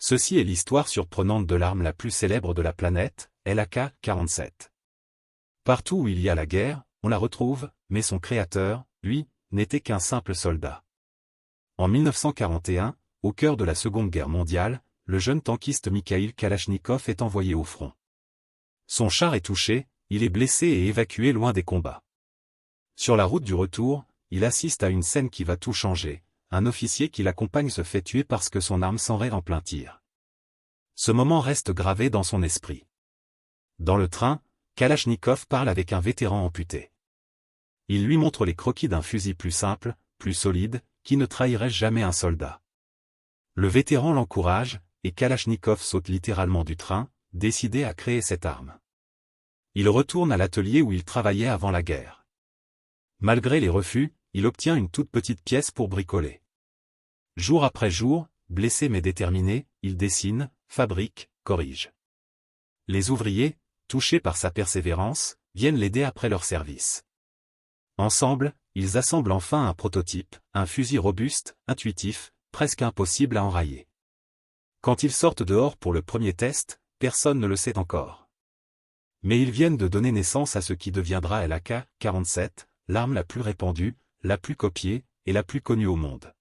Ceci est l'histoire surprenante de l'arme la plus célèbre de la planète, l'AK-47. Partout où il y a la guerre, on la retrouve, mais son créateur, lui, n'était qu'un simple soldat. En 1941, au cœur de la Seconde Guerre mondiale, le jeune tankiste Mikhail Kalachnikov est envoyé au front. Son char est touché, il est blessé et évacué loin des combats. Sur la route du retour, il assiste à une scène qui va tout changer. Un officier qui l'accompagne se fait tuer parce que son arme s'enraye en plein tir. Ce moment reste gravé dans son esprit. Dans le train, Kalachnikov parle avec un vétéran amputé. Il lui montre les croquis d'un fusil plus simple, plus solide, qui ne trahirait jamais un soldat. Le vétéran l'encourage, et Kalachnikov saute littéralement du train, décidé à créer cette arme. Il retourne à l'atelier où il travaillait avant la guerre. Malgré les refus, il obtient une toute petite pièce pour bricoler. Jour après jour, blessé mais déterminé, il dessine, fabrique, corrige. Les ouvriers, touchés par sa persévérance, viennent l'aider après leur service. Ensemble, ils assemblent enfin un prototype, un fusil robuste, intuitif, presque impossible à enrayer. Quand ils sortent dehors pour le premier test, personne ne le sait encore. Mais ils viennent de donner naissance à ce qui deviendra l'AK-47, l'arme la plus répandue, la plus copiée, et la plus connue au monde.